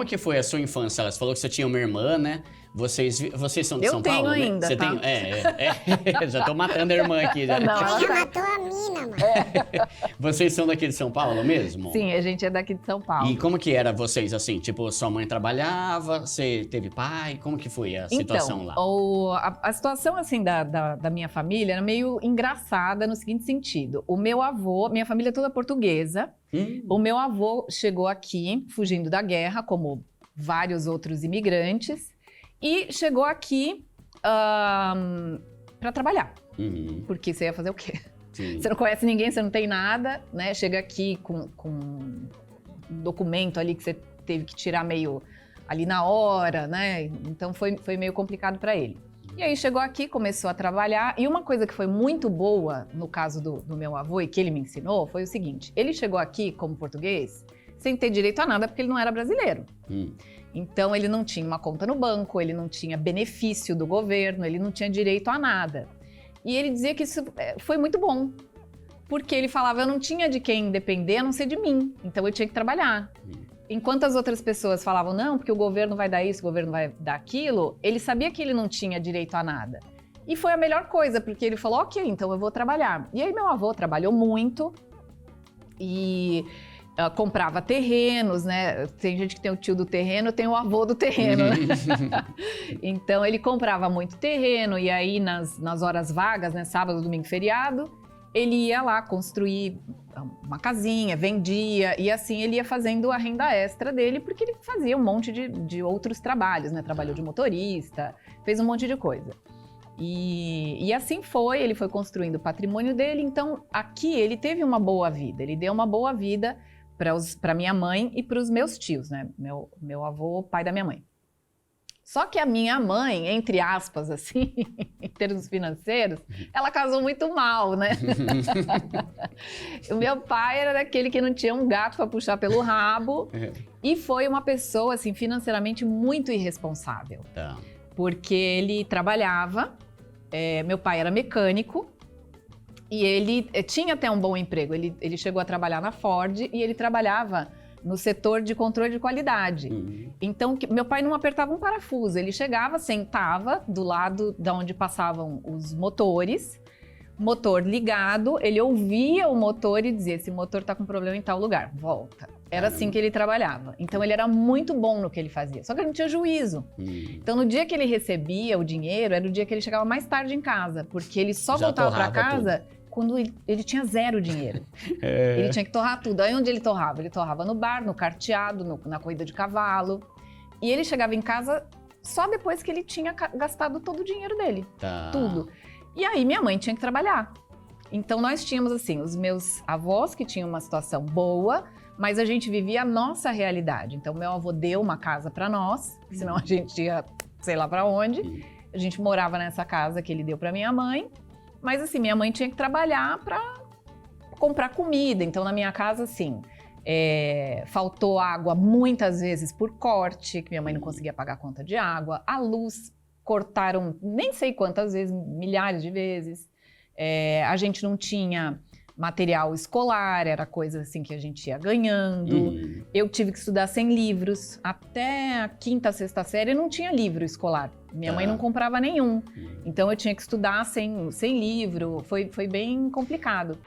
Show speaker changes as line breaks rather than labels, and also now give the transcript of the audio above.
como que foi a sua infância? Você falou que você tinha uma irmã, né? Vocês são de
Eu
São
tenho
Paulo, né?
ainda,
Você
tá?
tem? Já tô matando a irmã aqui. Já.
Não, ela
Já
tá...
matou a mina, mano.
Vocês são daqui de São Paulo mesmo?
Sim, a gente é daqui de São Paulo.
E como que era vocês, assim? Tipo, sua mãe trabalhava, você teve pai? Como que foi a situação lá?
A situação, assim, da minha família era meio engraçada no seguinte sentido. O meu avô, minha família é toda portuguesa. O meu avô chegou aqui, fugindo da guerra, como vários outros imigrantes, e chegou aqui para trabalhar. Porque você ia fazer o quê?
Sim.
Você não conhece ninguém, você não tem nada, né? Chega aqui com um documento ali que você teve que tirar meio ali na hora, né? Então foi meio complicado para ele. E aí chegou aqui, começou a trabalhar, e uma coisa que foi muito boa no caso do meu avô e que ele me ensinou foi o seguinte: ele chegou aqui como português sem ter direito a nada porque ele não era brasileiro. Então ele não tinha uma conta no banco, ele não tinha benefício do governo, ele não tinha direito a nada. E ele dizia que isso foi muito bom, porque ele falava, eu não tinha de quem depender a não ser de mim, então eu tinha que trabalhar. Enquanto as outras pessoas falavam, não, porque o governo vai dar isso, o governo vai dar aquilo, ele sabia que ele não tinha direito a nada. E foi a melhor coisa, porque ele falou, ok, então eu vou trabalhar. E aí meu avô trabalhou muito e comprava terrenos, né? Tem gente que tem o tio do terreno, tem o avô do terreno, né? Então ele comprava muito terreno e aí nas horas vagas, né, sábado, domingo, feriado, ele ia lá construir uma casinha, vendia, e assim ele ia fazendo a renda extra dele, porque ele fazia um monte de outros trabalhos, né? Trabalhou de motorista, fez um monte de coisa. E assim ele foi construindo o patrimônio dele, então aqui ele teve uma boa vida, ele deu uma boa vida para minha mãe e para os meus tios, né? Meu avô, pai da minha mãe. Só que a minha mãe, entre aspas, assim, em termos financeiros, ela casou muito mal, né? O meu pai era daquele que não tinha um gato para puxar pelo rabo e foi uma pessoa, assim, financeiramente muito irresponsável.
Tá.
Porque ele trabalhava, meu pai era mecânico e ele tinha até um bom emprego. Ele chegou a trabalhar na Ford e ele trabalhava no setor de controle de qualidade. Então, meu pai não apertava um parafuso, ele chegava, sentava do lado de onde passavam os motores, motor ligado, ele ouvia o motor e dizia, esse motor tá com problema em tal lugar, volta. Era assim que ele trabalhava. Então, ele era muito bom no que ele fazia, só que ele não tinha juízo. Então, no dia que ele recebia o dinheiro, era o dia que ele chegava mais tarde em casa, porque ele só voltava para casa quando ele tinha zero dinheiro. Ele tinha que torrar tudo. Aí onde ele torrava? Ele torrava no bar, no carteado, na corrida de cavalo. E ele chegava em casa só depois que ele tinha gastado todo o dinheiro dele.
Tá.
Tudo. E aí minha mãe tinha que trabalhar. Então nós tínhamos assim, os meus avós que tinham uma situação boa, mas a gente vivia a nossa realidade. Então meu avô deu uma casa para nós, senão a gente ia sei lá para onde. A gente morava nessa casa que ele deu para minha mãe. Mas assim, minha mãe tinha que trabalhar para comprar comida. Então, na minha casa, assim, faltou água muitas vezes por corte, que minha mãe não conseguia pagar a conta de água. A luz cortaram nem sei quantas vezes, milhares de vezes. A gente não tinha material escolar, era coisa assim que a gente ia ganhando. Eu tive que estudar sem livros. Até a quinta, sexta série não tinha livro escolar. Minha mãe não comprava nenhum. Então eu tinha que estudar sem livro. Foi bem complicado.